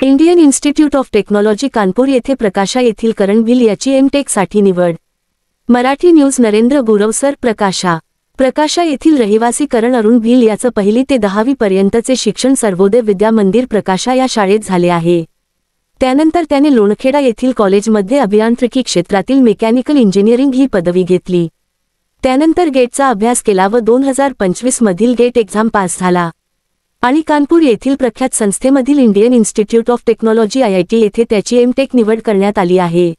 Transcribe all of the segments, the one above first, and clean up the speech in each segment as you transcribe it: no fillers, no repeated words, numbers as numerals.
Indian Institute of Technology Kanpur येथे प्रकाशा येथील करण भिल याची एम.टेक साठी निवड। Marathi news Narendra Gurav sir. प्रकाशा येथील रहिवासी करण अरुण भिल याचं 1ली ते 10वी पर्यंतचे शिक्षण सर्वोदय विद्या मंदिर प्रकाशा या शाळेत झाले आहे। त्यानंतर त्याने लोणखेडा येथील कॉलेजमध्ये अभियांत्रिकी क्षेत्रातील मेकॅनिकल इंजिनिअरिंग ही पदवी घेतली। त्यानंतर गेटचा अभ्यास केला व 2025 मधील गेट एक्झाम पास झाला आणि कानपूर येथील प्रख्यात संस्थेमधील Indian Institute of technology IIT येथे त्याची एम.टेक निवड करण्यात आली आहे।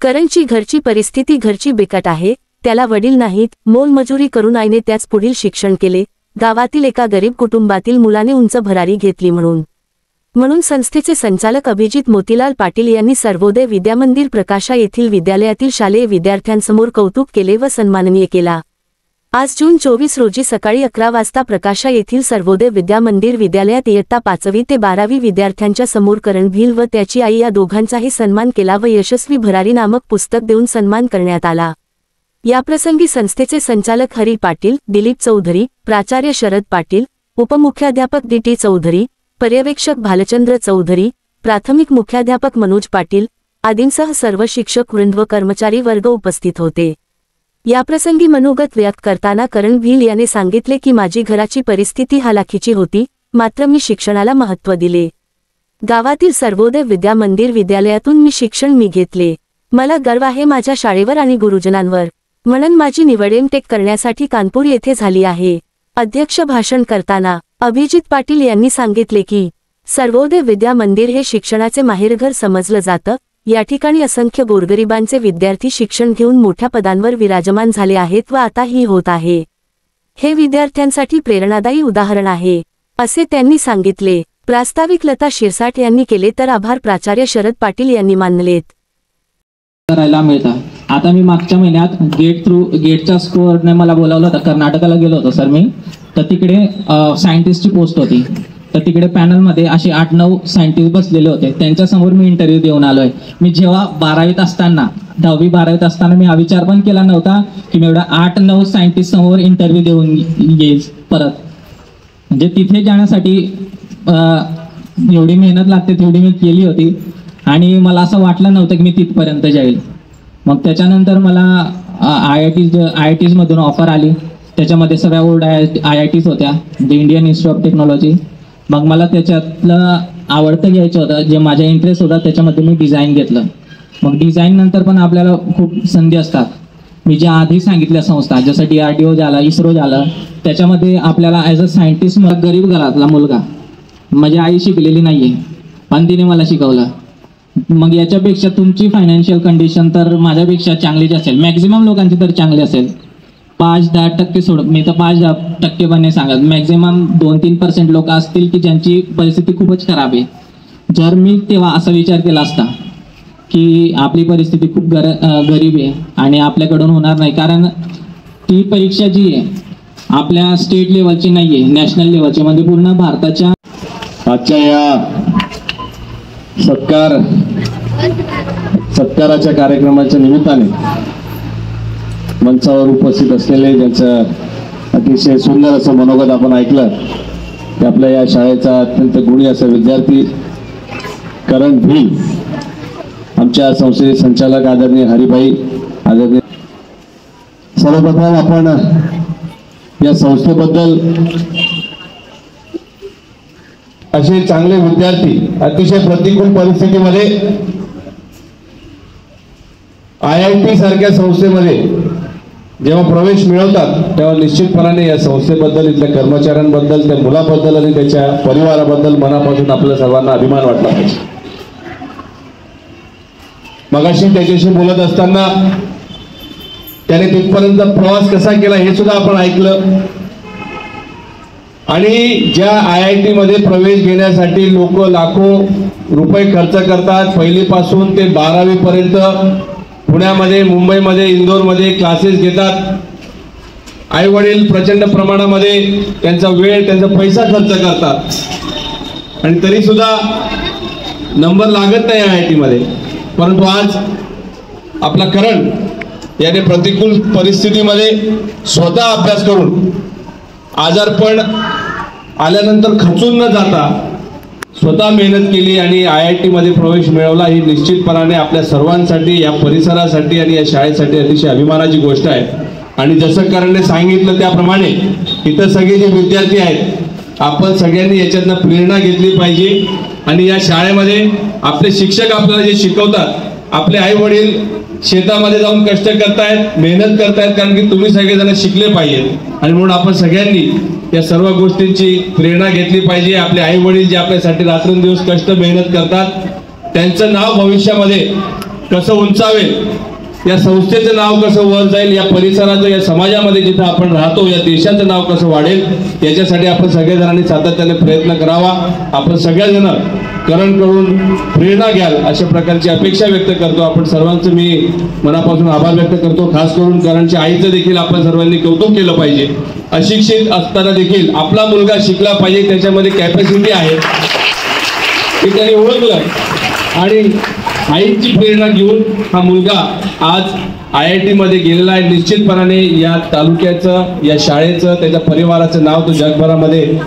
करणची घरची परिस्थिती बिकट आहे। त्याला वडील नाहीत, मोलमजुरी करून आईने त्याच पुढील शिक्षण केले। गावातील एका गरीब कुटुंबातील मुलाने उंच भरारी घेतली म्हणून संस्थेचे संचालक अभिजित मोतीलाल पाटील यांनी सर्वोदय विद्यामंदिर प्रकाशा येथील विद्यालयातील शालेय विद्यार्थ्यांसमोर कौतुक केले व सन्माननीय केला। आज जून 24 रोजी सकाळी 11 वाजता प्रकाशा येथील सर्वोदय विद्यामंदिर विद्यालयात इयत्ता 5वी ते 12वी विद्यार्थ्यांच्या समोर करण भिल व त्याची आई या दोघांचाही सन्मान केला व यशस्वी भरारी नामक पुस्तक देऊन सन्मान करण्यात आला। याप्रसंगी संस्थेचे संचालक हरी पाटील, दिलीप चौधरी, प्राचार्य शरद पाटील, उपमुख्याध्यापक DT चौधरी, पर्यवेक्षक भालचंद्र चौधरी, प्राथमिक मुख्याध्यापक मनोज पाटील आदींसह सर्व शिक्षक वृंद व कर्मचारी वर्ग उपस्थित होते। याप्रसंगी मनोगत व्यक्त करताना करण भिल याने सांगितले की माझी घराची परिस्थिती हलाखीची होती, मात्र मी शिक्षणाला महत्त्व दिले। गावातील सर्वोदय विद्यामंदिर विद्यालयातून मी शिक्षण घेतले। मला गर्व आहे माझ्या शाळेवर आणि गुरुजनांवर, म्हणून माझी निवड एम.टेक करण्यासाठी कानपूर येथे झाली आहे। अध्यक्ष भाषण करताना अभिजित पाटील यांनी सांगितले की सर्वोदय विद्यामंदिर हे शिक्षणाचे माहेरघर समजलं जातं। या ठिकाणी असंख्य गोरगरिबांचे विद्यार्थी शिक्षण घेऊन मोठ्या पदांवर विराजमान झाले आहेत व आताही होत आहे। हे विद्यार्थ्यांसाठी प्रेरणादायी उदाहरण आहे, असे त्यांनी सांगितले। प्रास्ताविक लता शिरसाट यांनी केले तर आभार प्राचार्य शरद पाटील यांनी मानलेत। करायला मिळतं। आता मी मागच्या महिन्यात गेटच्या स्कोअरने मला बोलावलं होतं, कर्नाटकाला गेलो होतो सर मी। तर तिकडे सायंटिस्टची पोस्ट होती, तर तिकडे पॅनलमध्ये असे 8-9 सायंटिस्ट बसलेले होते। त्यांच्यासमोर मी इंटरव्ह्यू देऊन आलोय। मी जेव्हा 12वीत असताना 10वी-12वीत असताना मी हा विचार पण केला नव्हता की मी एवढा 8-9 सायंटिस्ट समोर इंटरव्ह्यू देऊन येईल परत। म्हणजे तिथे जाण्यासाठी एवढी मेहनत लागते तेवढी मी केली होती आणि मला असं वाटलं नव्हतं की मी तिथपर्यंत जाईल। मग त्याच्यानंतर मला IITs मधून ऑफर आली। त्याच्यामध्ये सगळ्या ओल्ड IITs होत्या, म्हणजे इंडियन इन्स्टिट्यूट ऑफ टेक्नॉलॉजी। मग मला त्याच्यातलं आवडतं घ्यायचं होतं, जे माझ्या इंटरेस्ट होता त्याच्यामध्ये मी डिझाईन घेतलं। मग डिझाईन नंतर पण आपल्याला खूप संधी असतात। मी ज्या आधी सांगितल्या संस्था जसं DRDO झाला, इस्रो झालं, त्याच्यामध्ये आपल्याला ॲज अ सायंटिस्ट गरीब घरातला मुलगा, माझी आई शिकलेली नाहीये पण तिने मला शिकवलं। मग याच्यापेक्षा तुमची फायनान्शियल कंडिशन तर माझ्यापेक्षा चांगलीच असेल, मॅक्झिमम लोकांची तर चांगली असेल। 5-10% सोड, मी तर 5% पण नाही सांगत, मॅक्झिमम 2-3% लोक असतील की ज्यांची परिस्थिती खूपच खराब आहे। जर मी तेव्हा असा विचार केला असता की आपली परिस्थिती खूप गरीब आहे आणि आपल्याकडून होणार नाही, कारण ती परीक्षा जी आहे आपल्या स्टेट लेवलची नाही आहे, नॅशनल लेवलची, म्हणजे पूर्ण भारताच्या। आजच्या या सत्काराच्या कार्यक्रमाच्या निमित्ताने मंचावर उपस्थित असलेले ज्यांचं अतिशय सुंदर असं मनोगत आपण ऐकलं की आपल्या या शाळेचा अत्यंत गुणी असा विद्यार्थी करण भिल, आमच्या संस्थेचे संचालक आदरणीय हरिभाई, आदरणीय। सर्वप्रथम आपण या संस्थेबद्दल, असे चांगले विद्यार्थी अतिशय प्रतिकूल परिस्थितीमध्ये IIT सारख्या संस्थेमध्ये जेव्हा प्रवेश मिळवतात तेव्हा निश्चितपणाने या संस्थेबद्दल, इथल्या कर्मचाऱ्यांबद्दल, त्या मुलाबद्दल आणि त्याच्या परिवाराबद्दल मनापासून आपल्या सर्वांना अभिमान वाटला पाहिजे। मगाशी त्याच्याशी बोलत असताना त्याने तिथपर्यंत प्रवास कसा केला हे सुद्धा आपण ऐकलं। आणि ज्या IIT मध्ये प्रवेश घेण्यासाठी लोक लाखो रुपये खर्च करतात, पहिलीपासून ते 12वी पर्यंत पुण्यामध्ये, मुंबईमध्ये, इंदोरमध्ये क्लासेस घेतात। आई वडील प्रचंड प्रमाणामध्ये त्यांचा वेळ, त्यांचा पैसा खर्च करतात आणि तरी सुद्धा नंबर लागत नाही IIT मध्ये। परंतु आज आपला करण याने प्रतिकूल परिस्थितीमध्ये स्वतः अभ्यास करून, आजारपण आल्यानंतर खचून न जाता स्वतः मेहनत केली आणि IIT मध्ये प्रवेश मिळवला, ही निश्चितपणाने आपल्या सर्वांसाठी, या परिसरासाठी आणि या शाळेसाठी अतिशय अभिमानाची गोष्ट आहे. आणि जसं करणने सांगितलं त्याप्रमाणे इथं सगळे जे विद्यार्थी आहेत, आपण सगळ्यांनी याच्यातनं प्रेरणा घेतली पाहिजे. आणि या शाळेमध्ये आपले शिक्षक आपल्याला जे शिकवतात, आपले आई वडील शेतामध्ये जाऊन कष्ट करतायत, मेहनत करतायत, कारण की तुम्ही सगळेजण शिकले पाहिजेत. आणि म्हणून आपण सगळ्यांनी या सर्व गोष्टींची प्रेरणा घेतली पाहिजे. आपले आई वडील जे आपल्यासाठी रात्रंदिवस कष्ट मेहनत करतात, त्यांचं नाव भविष्यामध्ये कसं उंचावेल, या संस्थेचं नाव कसं वर जाईल, या परिसराचं, या समाजामध्ये जिथं आपण राहतो, या देशाचं नाव कसं वाढेल, याच्यासाठी आपण सगळेजणांनी सातत्याने प्रयत्न करावा. आपण सगळेजण करणकडून प्रेरणा घ्याल अशा प्रकारची अपेक्षा व्यक्त करतो. आपण सर्वांचं मी मनापासून आभार व्यक्त करतो. खास करून करणच्या आईचं देखील आपण सर्वांनी कौतुक केलं पाहिजे. अशिक्षित असताना देखील आपला मुलगा शिकला पाहिजे, त्याच्यामध्ये कॅपॅसिटी आहे हे त्यांनी ओळखलं आणि आईची प्रेरणा घेऊन हा मुलगा आज IIT मध्ये गेलेला आहे. निश्चितपणाने या तालुक्याचं, या शाळेचं, त्याच्या परिवाराचं नाव तो जगभरामध्ये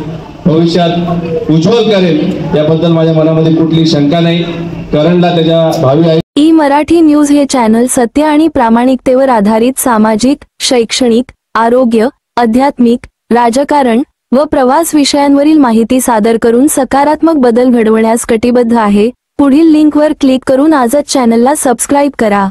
भविष्यात उज्ज्वल करेल, याबद्दल माझ्या मनामध्ये कुठली शंका नाही. करणला त्याच्या भावी ई मराठी न्यूज हे चॅनल सत्य आणि प्रामाणिकतेवर आधारित सामाजिक, शैक्षणिक, आरोग्य, आध्यात्मिक, राजकारण व प्रवास विषयांवरील माहिती सादर करून सकारात्मक बदल घडवण्यास कटिबद्ध आहे. पुढील लिंकवर क्लिक करून आजच चॅनलला सबस्क्राईब करा.